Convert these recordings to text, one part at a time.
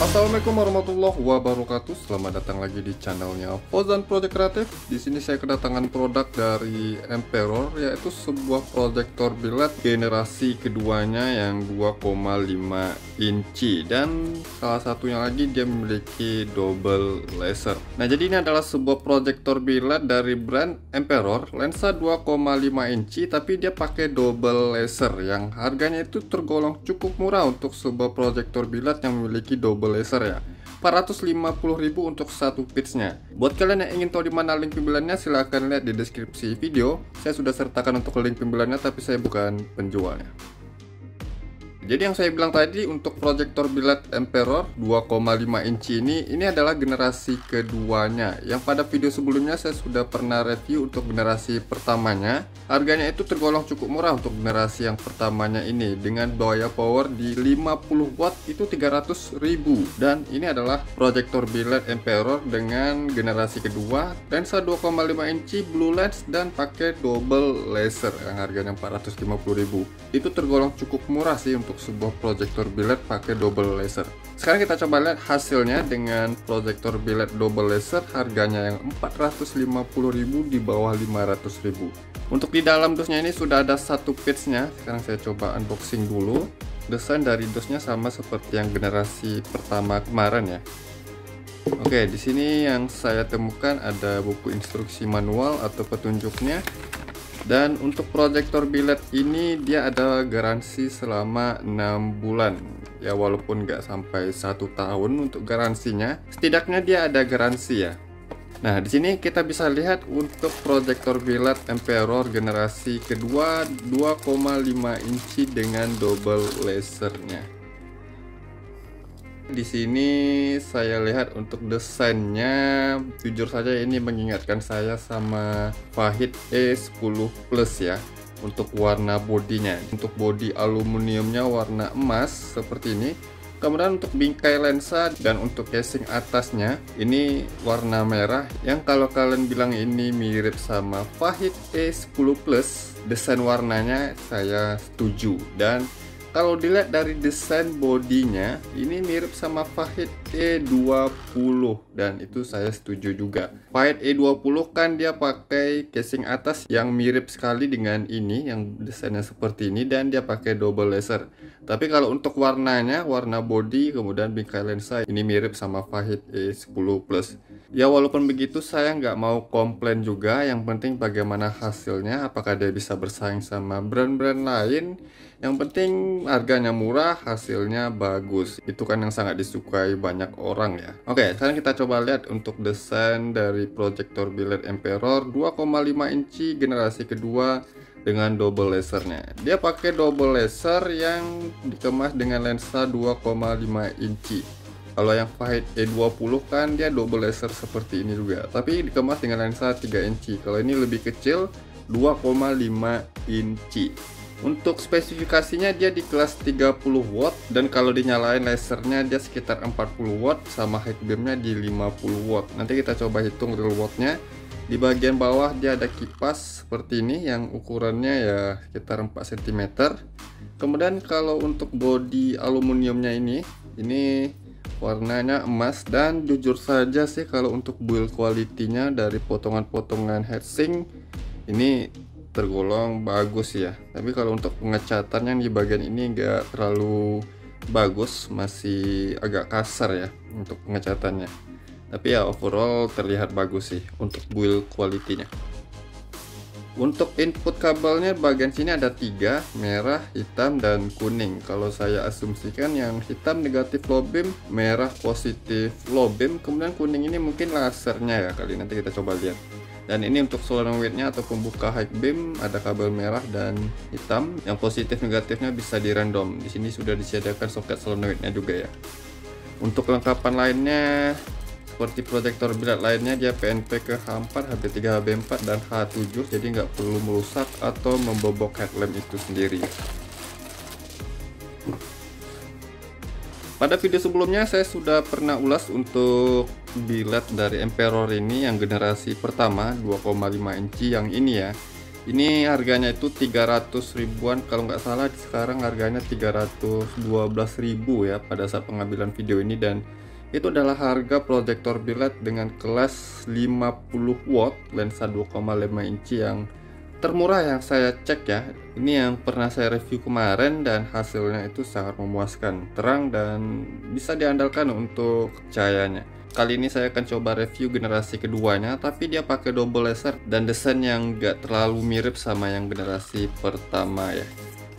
Assalamualaikum warahmatullahi wabarakatuh. Selamat datang lagi di channelnya Fauzan Project Kreatif. Di sini saya kedatangan produk dari Emperor, yaitu sebuah proyektor biled generasi keduanya yang 2,5 inci, dan salah satunya lagi dia memiliki double laser. Nah, jadi ini adalah sebuah proyektor biled dari brand Emperor, lensa 2,5 inci tapi dia pakai double laser yang harganya itu tergolong cukup murah untuk sebuah proyektor biled yang memiliki double laser ya. 450.000 untuk satu piece-nya. Buat kalian yang ingin tahu di mana link pembeliannya, silahkan lihat di deskripsi video. Saya sudah sertakan untuk link pembeliannya, tapi saya bukan penjualnya. Jadi yang saya bilang tadi, untuk proyektor biled Emperor 2,5 inci ini adalah generasi keduanya. Yang pada video sebelumnya saya sudah pernah review untuk generasi pertamanya. Harganya itu tergolong cukup murah untuk generasi yang pertamanya ini, dengan daya power di 50 watt itu 300.000. Dan ini adalah proyektor biled Emperor dengan generasi kedua, lensa 2,5 inci blue lens dan pakai double laser yang harganya 450.000. Itu tergolong cukup murah sih untuk sebuah proyektor biled pakai double laser. Sekarang kita coba lihat hasilnya dengan proyektor biled double laser, harganya yang 450.000 di bawah 500.000. Untuk di dalam dusnya ini sudah ada satu piece-nya. Sekarang saya coba unboxing dulu. Desain dari dusnya sama seperti yang generasi pertama kemarin ya. Oke, di sini yang saya temukan ada buku instruksi manual atau petunjuknya. Dan untuk proyektor biled ini dia ada garansi selama 6 bulan ya, walaupun nggak sampai 1 tahun untuk garansinya, setidaknya dia ada garansi ya. Nah, di sini kita bisa lihat untuk proyektor biled Emperor generasi kedua 2,5 inci dengan double lasernya. Di sini saya lihat untuk desainnya, jujur saja ini mengingatkan saya sama Fahid E10 Plus ya. Untuk warna bodinya, untuk bodi aluminiumnya warna emas seperti ini. Kemudian untuk bingkai lensa dan untuk casing atasnya ini warna merah, yang kalau kalian bilang ini mirip sama Fahid E10 Plus, desain warnanya saya setuju. Dan kalau dilihat dari desain bodinya, ini mirip sama Fahid E20 dan itu saya setuju juga. Fahid E20 kan dia pakai casing atas yang mirip sekali dengan ini, yang desainnya seperti ini, dan dia pakai double laser. Tapi kalau untuk warnanya, warna body kemudian bingkai lensa, ini mirip sama Fahid E10 Plus. Ya walaupun begitu saya nggak mau komplain juga, yang penting bagaimana hasilnya, apakah dia bisa bersaing sama brand-brand lain. Yang penting harganya murah, hasilnya bagus. Itu kan yang sangat disukai banyak orang ya. Oke, sekarang kita coba lihat untuk desain dari proyektor biled Emperor 2,5 inci generasi kedua dengan double lasernya. Dia pakai double laser yang dikemas dengan lensa 2,5 inci. Kalau yang Fahid E20 kan dia double laser seperti ini juga, tapi dikemas dengan lensa 3 inci. Kalau ini lebih kecil, 2,5 inci. Untuk spesifikasinya dia di kelas 30 watt, dan kalau dinyalain lasernya dia sekitar 40 watt, sama head beamnya di 50 watt. Nanti kita coba hitung real wattnya. Di bagian bawah dia ada kipas seperti ini yang ukurannya ya sekitar 4 cm. Kemudian kalau untuk bodi aluminiumnya ini warnanya emas, dan jujur saja sih kalau untuk build quality-nya dari potongan-potongan heatsink ini tergolong bagus ya. Tapi kalau untuk pengecatan yang di bagian ini enggak terlalu bagus, masih agak kasar ya untuk pengecatannya. Tapi ya overall terlihat bagus sih untuk build quality-nya. Untuk input kabelnya bagian sini ada 3, merah, hitam, dan kuning. Kalau saya asumsikan yang hitam negatif low beam, merah positif low beam, kemudian kuning ini mungkin lasernya ya kali. Nanti kita coba lihat. Dan ini untuk solenoidnya atau pembuka high beam ada kabel merah dan hitam. Yang positif negatifnya bisa di random. Di sini sudah disediakan soket solenoidnya juga ya. Untuk kelengkapan lainnya seperti proyektor biled lainnya, dia PNP ke H4, HB3, HB4 dan H7, jadi nggak perlu merusak atau membobok headlamp itu sendiri. Pada video sebelumnya saya sudah pernah ulas untuk biled dari Emperor ini yang generasi pertama 2,5 inci yang ini ya. Ini harganya itu 300 ribuan kalau nggak salah, sekarang harganya 312.000 ya pada saat pengambilan video ini, dan itu adalah harga proyektor biled dengan kelas 50 watt lensa 2,5 inci yang termurah yang saya cek ya. Ini yang pernah saya review kemarin dan hasilnya itu sangat memuaskan, terang dan bisa diandalkan untuk cahayanya. Kali ini saya akan coba review generasi keduanya, tapi dia pakai double laser dan desain yang gak terlalu mirip sama yang generasi pertama ya.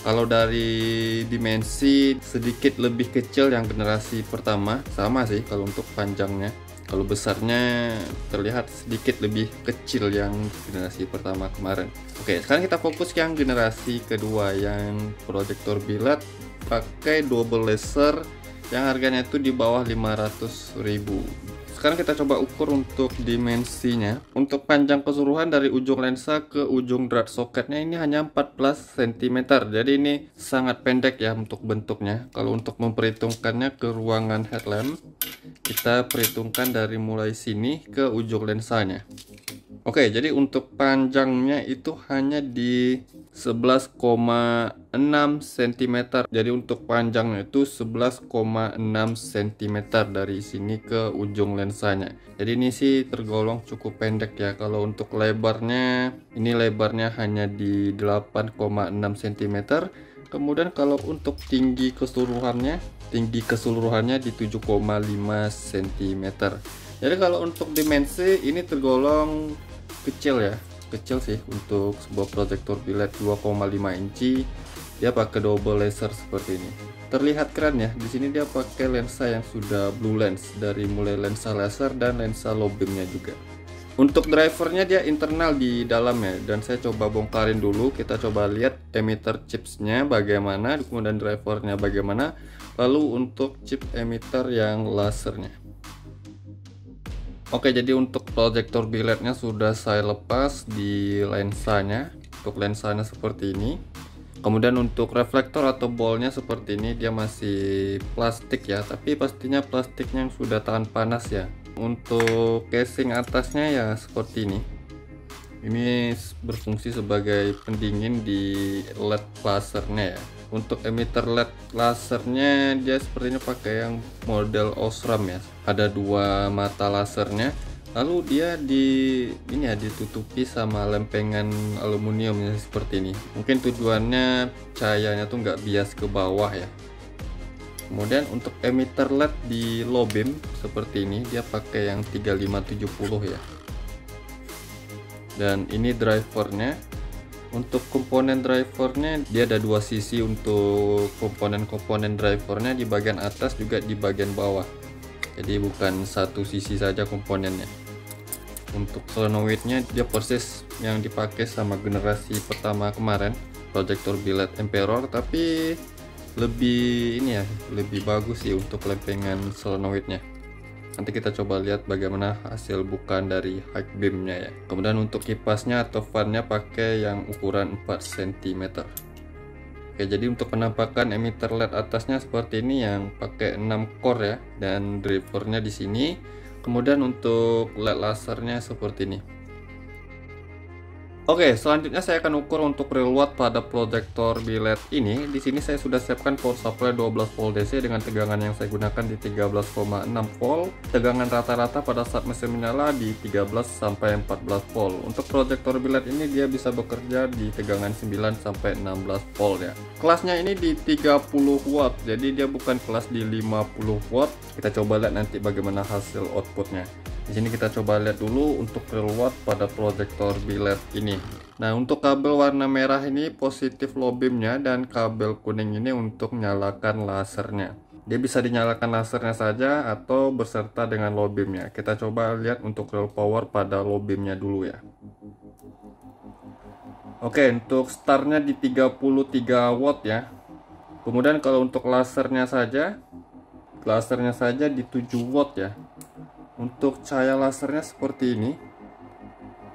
Kalau dari dimensi sedikit lebih kecil yang generasi pertama, sama sih kalau untuk panjangnya. Kalau besarnya terlihat sedikit lebih kecil yang generasi pertama kemarin. Oke, sekarang kita fokus yang generasi kedua yang proyektor biled pakai double laser yang harganya itu di bawah 500.000. Sekarang kita coba ukur untuk dimensinya. Untuk panjang keseluruhan dari ujung lensa ke ujung drat soketnya ini hanya 14 cm. Jadi ini sangat pendek ya untuk bentuknya. Kalau untuk memperhitungkannya ke ruangan headlamp, kita perhitungkan dari mulai sini ke ujung lensanya. Oke, jadi untuk panjangnya itu hanya di 11,6 cm. Jadi untuk panjangnya itu 11,6 cm dari sini ke ujung lensanya. Jadi ini sih tergolong cukup pendek ya. Kalau untuk lebarnya, ini lebarnya hanya di 8,6 cm. Kemudian kalau untuk tinggi keseluruhannya di 7,5 cm. Jadi kalau untuk dimensi ini tergolong kecil ya, kecil sih untuk sebuah proyektor biled 2,5 inci. Dia pakai double laser seperti ini. Terlihat keren ya. Di sini dia pakai lensa yang sudah blue lens, dari mulai lensa laser dan lensa low beamnya juga. Untuk drivernya dia internal di dalam ya, dan saya coba bongkarin dulu. Kita coba lihat emitter chipsnya bagaimana, kemudian drivernya bagaimana, lalu untuk chip emitter yang lasernya. Oke, jadi untuk proyektor bilednya sudah saya lepas di lensanya. Untuk lensanya seperti ini. Kemudian untuk reflektor atau bolnya seperti ini, dia masih plastik ya, tapi pastinya plastiknya yang sudah tahan panas ya. Untuk casing atasnya ya seperti ini. Ini berfungsi sebagai pendingin di LED lasernya ya. Untuk emitter LED lasernya dia sepertinya pakai yang model Osram ya. Ada dua mata lasernya. Lalu dia ditutupi sama lempengan aluminium ya, seperti ini. Mungkin tujuannya cahayanya tuh nggak bias ke bawah ya. Kemudian untuk emitter LED di low beam seperti ini, dia pakai yang 3570 ya. Dan ini drivernya. Untuk komponen drivernya dia ada dua sisi untuk komponen drivernya, di bagian atas juga di bagian bawah. Jadi bukan satu sisi saja komponennya. Untuk solenoidnya dia persis yang dipakai sama generasi pertama kemarin, proyektor biled Emperor, tapi lebih bagus sih untuk lempengan solenoidnya. Nanti kita coba lihat bagaimana hasil bukaan dari high beamnya ya. Kemudian untuk kipasnya atau fannya pakai yang ukuran 4 cm. Oke, jadi untuk penampakan emitter LED atasnya seperti ini yang pakai 6 core ya, dan drivernya di sini. Kemudian untuk LED lasernya seperti ini. Oke, selanjutnya saya akan ukur untuk real watt pada proyektor biled ini. Di sini saya sudah siapkan power supply 12 volt DC dengan tegangan yang saya gunakan di 13,6 volt. Tegangan rata-rata pada saat mesin menyala di 13 sampai 14 volt. Untuk proyektor biled ini dia bisa bekerja di tegangan 9 sampai 16 volt ya. Kelasnya ini di 30 watt. Jadi dia bukan kelas di 50 watt. Kita coba lihat nanti bagaimana hasil outputnya. Di sini kita coba lihat dulu untuk real watt pada proyektor biled ini. Nah, untuk kabel warna merah ini positif low beamnya, dan kabel kuning ini untuk menyalakan lasernya. Dia bisa dinyalakan lasernya saja atau berserta dengan low beamnya. Kita coba lihat untuk real power pada low beamnya dulu ya. Oke, untuk startnya di 33 watt ya. Kemudian kalau untuk lasernya saja di 7 watt ya. Untuk cahaya lasernya seperti ini,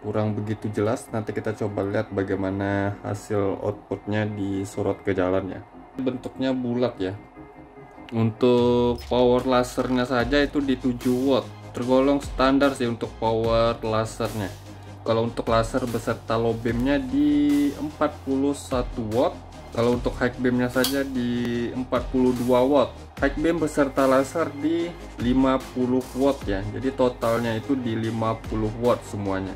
kurang begitu jelas. Nanti kita coba lihat bagaimana hasil outputnya disorot ke jalan ya. Bentuknya bulat ya. Untuk power lasernya saja itu di 7 watt, tergolong standar sih untuk power lasernya. Kalau untuk laser beserta low beamnya di 41 watt. Kalau untuk high beamnya saja di 42 watt. High beam beserta laser di 50 watt ya. Jadi totalnya itu di 50 watt semuanya.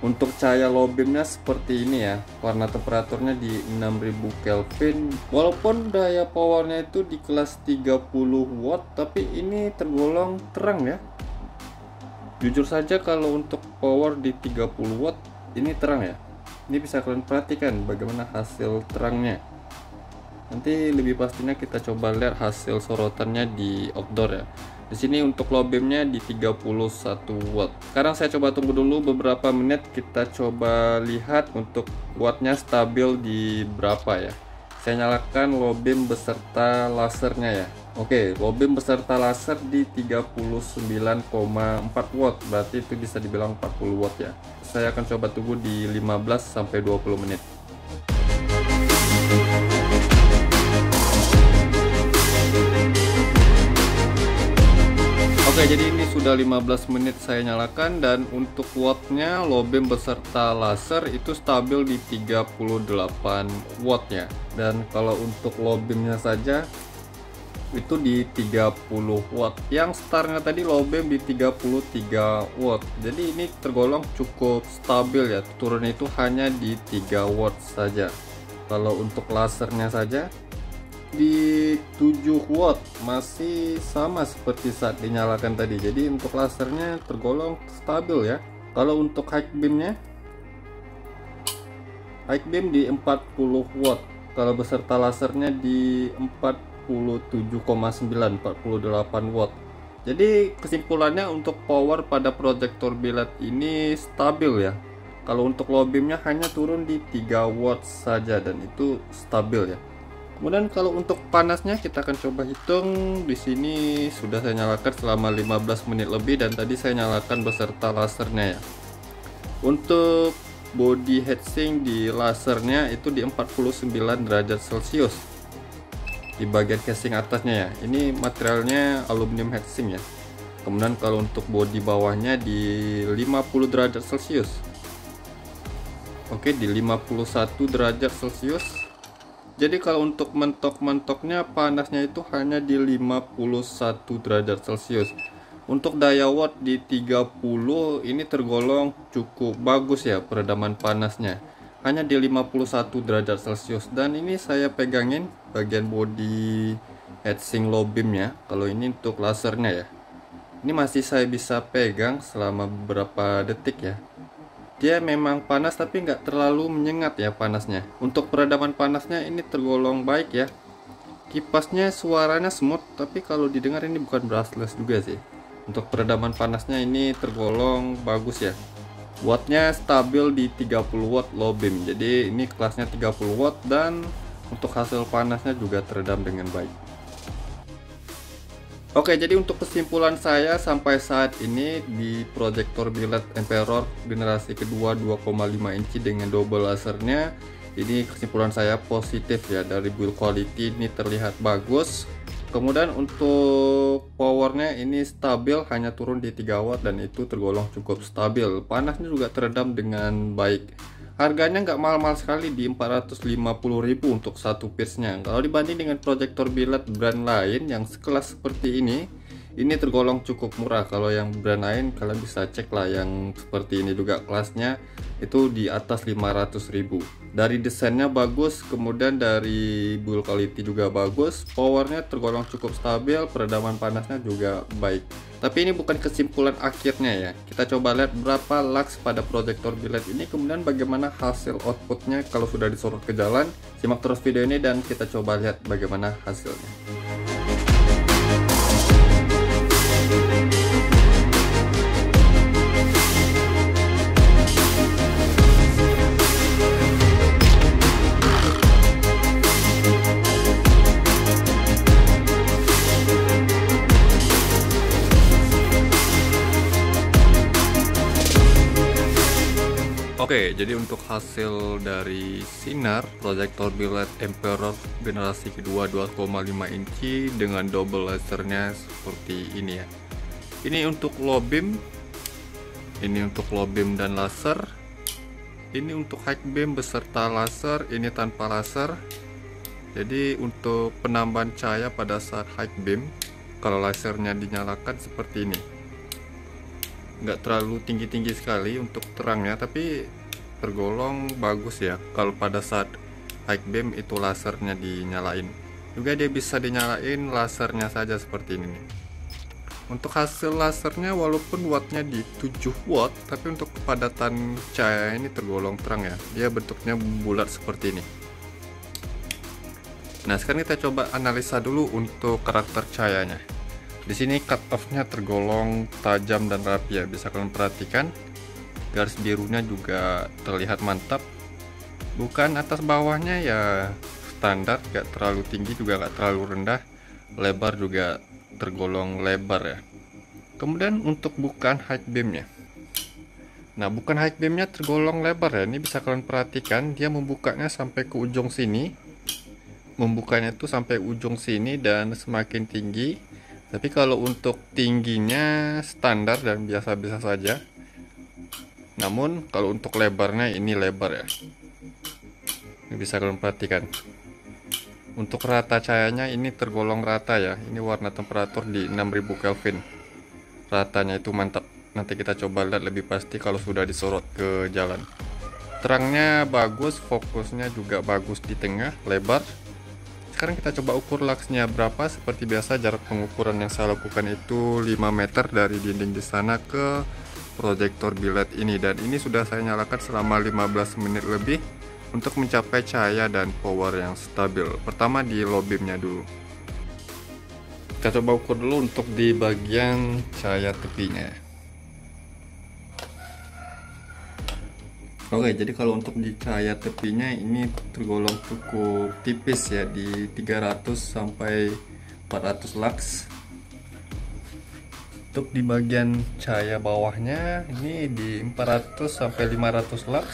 Untuk cahaya low beamnya seperti ini ya. Warna temperaturnya di 6000 Kelvin. Walaupun daya powernya itu di kelas 30 watt, tapi ini tergolong terang ya. Jujur saja kalau untuk power di 30 watt ini terang ya. Ini bisa kalian perhatikan bagaimana hasil terangnya. Nanti lebih pastinya kita coba lihat hasil sorotannya di outdoor ya. Di sini untuk low beamnya di 31 watt. Sekarang saya coba tunggu dulu beberapa menit, kita coba lihat untuk wattnya stabil di berapa ya. Saya nyalakan low beam beserta lasernya ya. Oke, low beam beserta laser di 39,4 watt, berarti itu bisa dibilang 40 watt ya. Saya akan coba tunggu di 15 sampai 20 menit. Oke, jadi ini sudah 15 menit saya nyalakan, dan untuk wattnya low beam beserta laser itu stabil di 38 watt ya. Dan kalau untuk low beamnya saja itu di 30 watt. Yang startnya tadi low beam di 33 watt. Jadi ini tergolong cukup stabil ya. Turunnya itu hanya di 3 watt saja. Kalau untuk lasernya saja di 7 watt, masih sama seperti saat dinyalakan tadi. Jadi untuk lasernya tergolong stabil ya. Kalau untuk high beamnya, high beam di 40 watt. Kalau beserta lasernya di 47,9, 48 watt. Jadi kesimpulannya untuk power pada proyektor biled ini stabil ya. Kalau untuk low beamnya hanya turun di 3 watt saja, dan itu stabil ya. Kemudian kalau untuk panasnya kita akan coba hitung. Di sini sudah saya nyalakan selama 15 menit lebih, dan tadi saya nyalakan beserta lasernya ya. Untuk body heatsink di lasernya itu di 49 derajat Celcius di bagian casing atasnya ya. Ini materialnya aluminium heatsink ya. Kemudian kalau untuk body bawahnya di 50 derajat Celcius. Oke, di 51 derajat Celcius. Jadi kalau untuk mentok-mentoknya panasnya itu hanya di 51 derajat Celcius. Untuk daya watt di 30 ini tergolong cukup bagus ya peredaman panasnya. Hanya di 51 derajat Celcius. Dan ini saya pegangin bagian body heatsink low beam ya. Kalau ini untuk lasernya ya. Ini masih saya bisa pegang selama beberapa detik ya. Dia memang panas tapi nggak terlalu menyengat ya panasnya. Untuk peredaman panasnya ini tergolong baik ya. Kipasnya suaranya smooth, tapi kalau didengar ini bukan brushless juga sih. Untuk peredaman panasnya ini tergolong bagus ya. Wattnya stabil di 30 watt low beam. Jadi ini kelasnya 30 watt, dan untuk hasil panasnya juga teredam dengan baik. Oke, jadi untuk kesimpulan saya sampai saat ini di proyektor biled Emperor generasi kedua 2,5 inci dengan double lasernya, ini kesimpulan saya positif ya. Dari build quality ini terlihat bagus. Kemudian untuk powernya ini stabil, hanya turun di 3 watt, dan itu tergolong cukup stabil. Panasnya juga teredam dengan baik. Harganya nggak mahal-mahal sekali, di 450.000 untuk satu piece-nya. Kalau dibanding dengan proyektor biled brand lain yang sekelas seperti ini tergolong cukup murah. Kalau yang brand lain kalian bisa cek lah, yang seperti ini juga kelasnya itu di atas 500.000. Dari desainnya bagus, kemudian dari build quality juga bagus, powernya tergolong cukup stabil, peredaman panasnya juga baik. Tapi ini bukan kesimpulan akhirnya ya. Kita coba lihat berapa lux pada proyektor biled ini, kemudian bagaimana hasil outputnya kalau sudah disorot ke jalan. Simak terus video ini dan kita coba lihat bagaimana hasilnya. Oke, jadi untuk hasil dari sinar proyektor biled Emperor generasi kedua 2,5 inci dengan double lasernya seperti ini ya. Ini untuk low beam, ini untuk low beam dan laser, ini untuk high beam beserta laser, ini tanpa laser. Jadi untuk penambahan cahaya pada saat high beam, kalau lasernya dinyalakan seperti ini, nggak terlalu tinggi-tinggi sekali untuk terangnya, tapi tergolong bagus ya kalau pada saat high beam itu lasernya dinyalain. Juga dia bisa dinyalain lasernya saja seperti ini nih. Untuk hasil lasernya walaupun wattnya di 7 watt, tapi untuk kepadatan cahaya ini tergolong terang ya. Dia bentuknya bulat seperti ini. Nah, sekarang kita coba analisa dulu untuk karakter cahayanya. Di sini cut off-nya tergolong tajam dan rapi ya, bisa kalian perhatikan. Garis birunya juga terlihat mantap. Bukan atas bawahnya ya standar, gak terlalu tinggi juga gak terlalu rendah. Lebar juga tergolong lebar ya. Kemudian untuk bukan high beam-nya. Nah, bukan high beam-nya tergolong lebar ya. Ini bisa kalian perhatikan, dia membukanya sampai ke ujung sini. Membukanya itu sampai ujung sini dan semakin tinggi. Tapi kalau untuk tingginya standar dan biasa-biasa saja. Namun kalau untuk lebarnya ini lebar ya. Ini bisa kalian perhatikan. Untuk rata cahayanya ini tergolong rata ya. Ini warna temperatur di 6000 Kelvin. Ratanya itu mantap. Nanti kita coba lihat lebih pasti kalau sudah disorot ke jalan. Terangnya bagus, fokusnya juga bagus di tengah, lebar. Sekarang kita coba ukur luxnya berapa. Seperti biasa jarak pengukuran yang saya lakukan itu 5 meter dari dinding di sana ke proyektor biled ini, dan ini sudah saya nyalakan selama 15 menit lebih untuk mencapai cahaya dan power yang stabil. Pertama di low beamnya dulu. Kita coba ukur dulu untuk di bagian cahaya tepinya. Oke, jadi kalau untuk di cahaya tepinya ini tergolong cukup tipis ya, di 300 sampai 400 lux. Untuk di bagian cahaya bawahnya ini di 400 sampai 500 lux.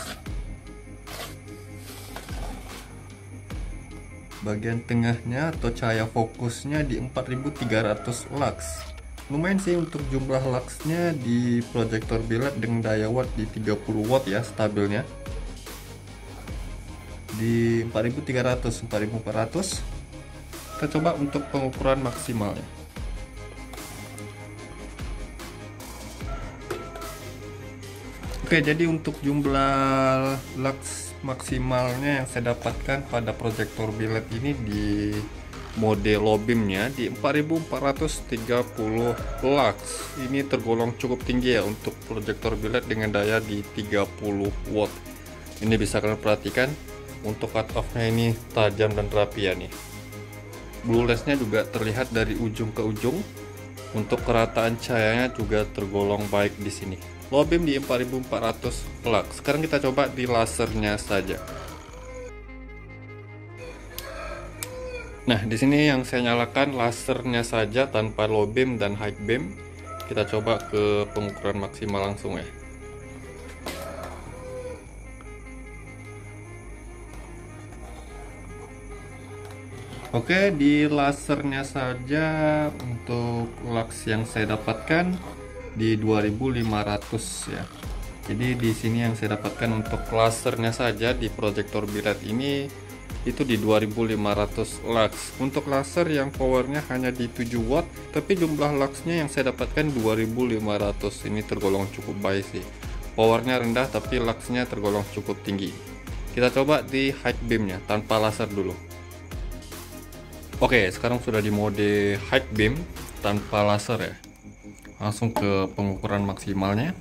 Bagian tengahnya atau cahaya fokusnya di 4300 lux. Lumayan sih untuk jumlah luxnya di proyektor biled dengan daya watt di 30 watt ya stabilnya. Di 4300 4400. Kita coba untuk pengukuran maksimalnya. Oke, jadi untuk jumlah lux maksimalnya yang saya dapatkan pada proyektor biled ini di mode low beamnya di 4430 lux. Ini tergolong cukup tinggi ya untuk proyektor biled dengan daya di 30 watt. Ini bisa kalian perhatikan untuk cut off-nya ini tajam dan rapi ya nih. Blue lens-nya juga terlihat dari ujung ke ujung. Untuk kerataan cahayanya juga tergolong baik di sini. Low beam di 4400 lux. Sekarang kita coba di lasernya saja. Nah, di sini yang saya nyalakan lasernya saja tanpa low beam dan high beam. Kita coba ke pengukuran maksimal langsung ya. Oke, di lasernya saja untuk lux yang saya dapatkan di 2500 ya. Jadi di sini yang saya dapatkan untuk lasernya saja di proyektor biled ini itu di 2500 lux. Untuk laser yang powernya hanya di 7 watt, tapi jumlah luxnya yang saya dapatkan 2500. Ini tergolong cukup baik sih. Powernya rendah tapi luxnya tergolong cukup tinggi. Kita coba di high beamnya tanpa laser dulu. Oke, sekarang sudah di mode high beam tanpa laser ya. Langsung ke pengukuran maksimalnya.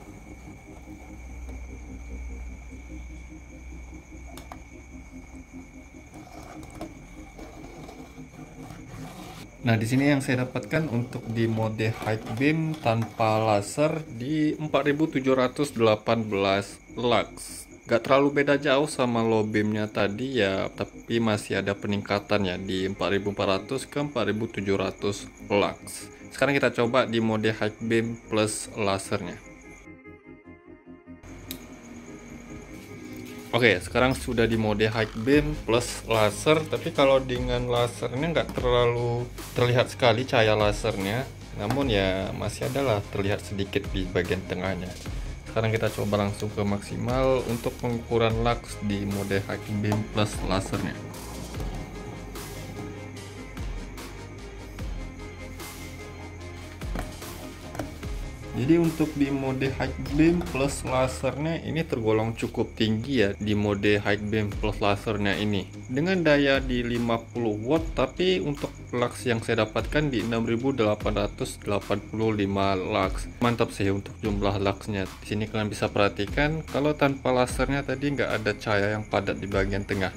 Nah, di sini yang saya dapatkan untuk di mode high beam tanpa laser di 4718 lux. Gak terlalu beda jauh sama low beamnya tadi ya, tapi masih ada peningkatan ya di 4400 ke 4700 lux. Sekarang kita coba di mode high beam plus lasernya. Oke, sekarang sudah di mode high beam plus laser, tapi kalau dengan lasernya nggak terlalu terlihat sekali cahaya lasernya, namun ya masih adalah terlihat sedikit di bagian tengahnya. Sekarang kita coba langsung ke maksimal untuk pengukuran lux di mode high beam plus lasernya. Jadi untuk di mode high beam plus lasernya ini tergolong cukup tinggi ya di mode high beam plus lasernya ini. Dengan daya di 50 watt, tapi untuk lux yang saya dapatkan di 6885 lux. Mantap sih untuk jumlah luxnya. Di sini kalian bisa perhatikan kalau tanpa lasernya tadi nggak ada cahaya yang padat di bagian tengah.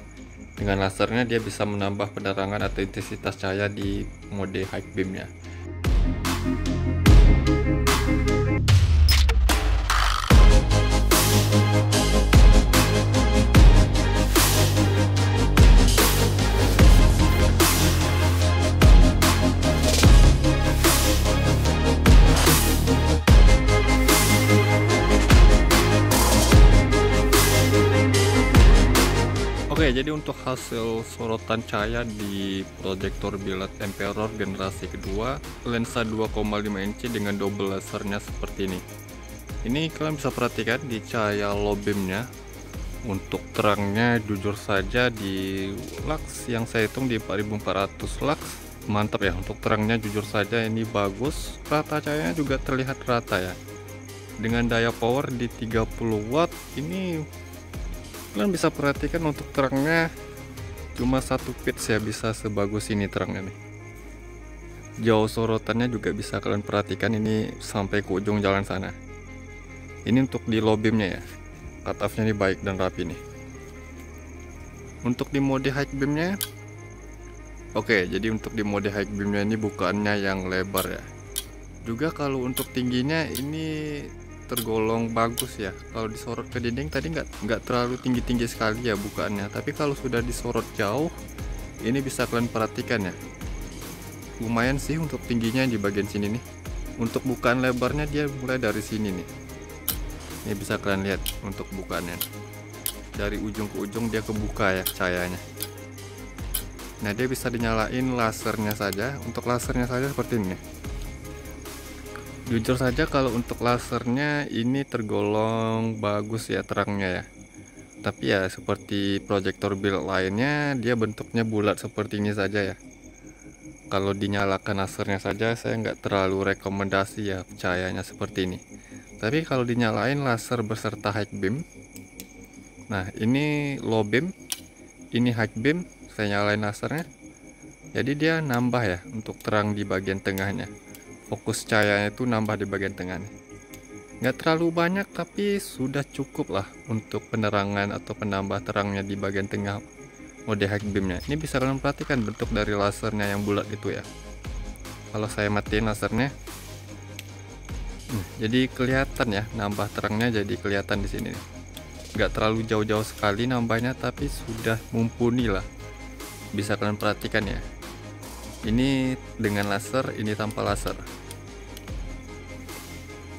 Dengan lasernya dia bisa menambah penerangan atau intensitas cahaya di mode high beamnya. Oke, jadi untuk hasil sorotan cahaya di proyektor billet Emperor generasi kedua, lensa 2,5 inci dengan double lasernya seperti ini. Ini kalian bisa perhatikan di cahaya low beamnya. Untuk terangnya jujur saja di lux yang saya hitung di 4400 lux, mantap ya. Untuk terangnya jujur saja ini bagus, rata cahayanya juga terlihat rata ya. Dengan daya power di 30 watt ini kalian bisa perhatikan untuk terangnya cuma 1 pits ya, bisa sebagus ini terangnya nih. Jauh sorotannya juga bisa kalian perhatikan, ini sampai ke ujung jalan sana. Ini untuk di low beamnya ya, cut off-nya ini baik dan rapi nih. Untuk di mode high beamnya, oke, jadi untuk di mode high beamnya ini bukaannya yang lebar ya. Juga kalau untuk tingginya ini tergolong bagus ya. Kalau disorot ke dinding tadi nggak terlalu tinggi sekali ya bukaannya, tapi kalau sudah disorot jauh ini bisa kalian perhatikan ya, lumayan sih untuk tingginya di bagian sini nih. Untuk bukaan lebarnya dia mulai dari sini nih, ini bisa kalian lihat untuk bukaannya dari ujung ke ujung dia kebuka ya cahayanya. Nah, dia bisa dinyalain lasernya saja. Untuk lasernya saja seperti ini. Jujur saja kalau untuk lasernya ini tergolong bagus ya terangnya ya. Tapi ya seperti proyektor billet lainnya dia bentuknya bulat seperti ini saja ya. Kalau dinyalakan lasernya saja saya nggak terlalu rekomendasi ya cahayanya seperti ini. Tapi kalau dinyalain laser beserta high beam, nah ini low beam, ini high beam, saya nyalain lasernya, jadi dia nambah ya untuk terang di bagian tengahnya. Fokus cahayanya itu nambah di bagian tengah nih. Nggak terlalu banyak tapi sudah cukup lah untuk penerangan atau penambah terangnya di bagian tengah mode high beamnya. Ini bisa kalian perhatikan bentuk dari lasernya yang bulat itu ya. Kalau saya matiin lasernya, jadi kelihatan ya nambah terangnya, jadi kelihatan di sini nih. Nggak terlalu jauh-jauh sekali nambahnya tapi sudah mumpuni lah. Bisa kalian perhatikan ya. Ini dengan laser, ini tanpa laser.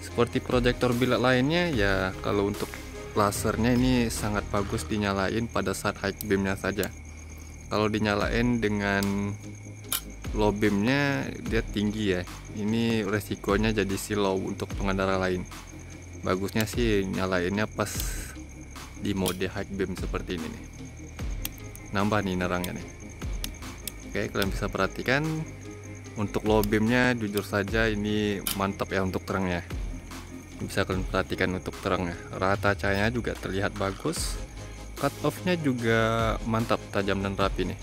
Seperti proyektor billet lainnya ya, kalau untuk lasernya ini sangat bagus dinyalain pada saat high beamnya saja. Kalau dinyalain dengan low beamnya dia tinggi ya, ini resikonya jadi silau untuk pengendara lain. Bagusnya sih nyalainnya pas di mode high beam seperti ini nih, nambah nih nerangnya nih. Oke, kalian bisa perhatikan untuk low beamnya jujur saja ini mantap ya untuk terangnya. Bisa kalian perhatikan untuk terangnya, rata cahayanya juga terlihat bagus, cut off-nya juga mantap, tajam dan rapi nih.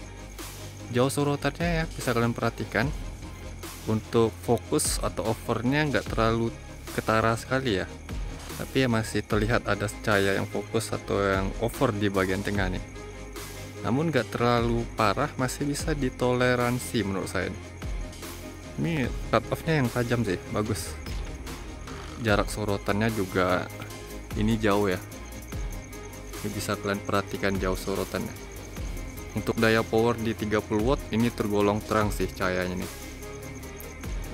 Jauh sorotannya ya bisa kalian perhatikan. Untuk fokus atau overnya nggak terlalu ketara sekali ya, tapi ya masih terlihat ada cahaya yang fokus atau yang over di bagian tengah nih. Namun nggak terlalu parah, masih bisa ditoleransi menurut saya. Ini cut off-nya yang tajam sih, bagus. Jarak sorotannya juga ini jauh ya. Ini bisa kalian perhatikan jauh sorotannya. Untuk daya power di 30 watt ini tergolong terang sih cahayanya nih.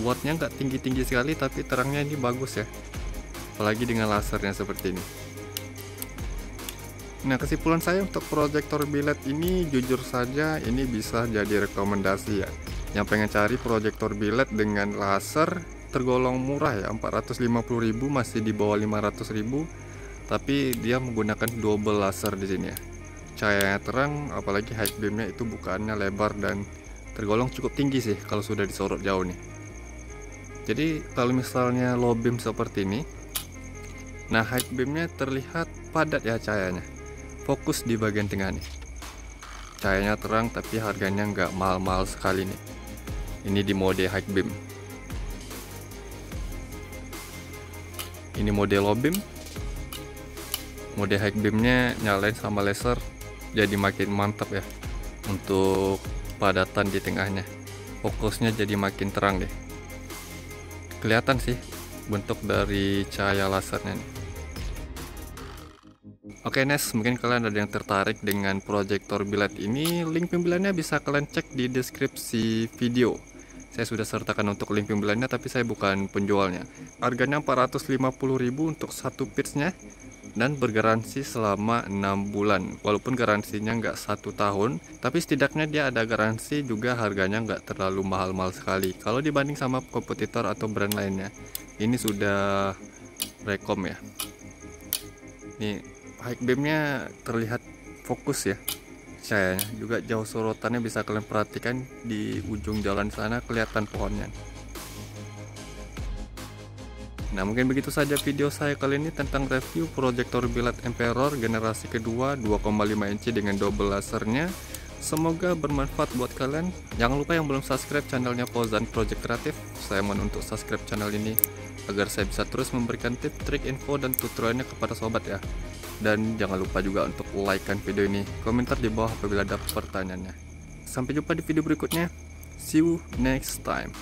Wattnya nggak tinggi-tinggi sekali tapi terangnya ini bagus ya. Apalagi dengan lasernya seperti ini. Nah, kesimpulan saya untuk proyektor biled ini, jujur saja ini bisa jadi rekomendasi ya. Yang pengen cari proyektor biled dengan laser tergolong murah ya, 450.000, masih di bawah 500.000. Tapi dia menggunakan double laser di sini ya. Cahayanya terang, apalagi high beamnya itu bukaannya lebar dan tergolong cukup tinggi sih kalau sudah disorot jauh nih. Jadi kalau misalnya low beam seperti ini, nah high beamnya terlihat padat ya cahayanya, fokus di bagian tengah nih. Cahayanya terang tapi harganya nggak mahal-mahal sekali nih. Ini di mode high beam. Ini mode low beam. Mode high beamnya nyalain sama laser, jadi makin mantap ya untuk padatan di tengahnya. Fokusnya jadi makin terang deh. Kelihatan sih bentuk dari cahaya lasernya nih. Oke Nes, mungkin kalian ada yang tertarik dengan proyektor biled ini. Link pembeliannya bisa kalian cek di deskripsi video. Saya sudah sertakan untuk link pembeliannya, tapi saya bukan penjualnya. Harganya 450.000 untuk satu piece-nya dan bergaransi selama 6 bulan. Walaupun garansinya nggak 1 tahun, tapi setidaknya dia ada garansi juga, harganya nggak terlalu mahal-mahal sekali. Kalau dibanding sama kompetitor atau brand lainnya, ini sudah rekom ya. Nih high beamnya terlihat fokus ya, cahayanya juga jauh, sorotannya bisa kalian perhatikan di ujung jalan sana kelihatan pohonnya. Nah, mungkin begitu saja video saya kali ini tentang review proyektor biled Emperor generasi kedua 2,5 inci dengan double lasernya. Semoga bermanfaat buat kalian. Jangan lupa yang belum subscribe channelnya Fauzan Project Kreatif, saya mohon untuk subscribe channel ini agar saya bisa terus memberikan tips, trik, info, dan tutorialnya kepada sobat ya. Dan jangan lupa juga untuk like-kan video ini, komentar di bawah apabila ada pertanyaannya. Sampai jumpa di video berikutnya. See you next time.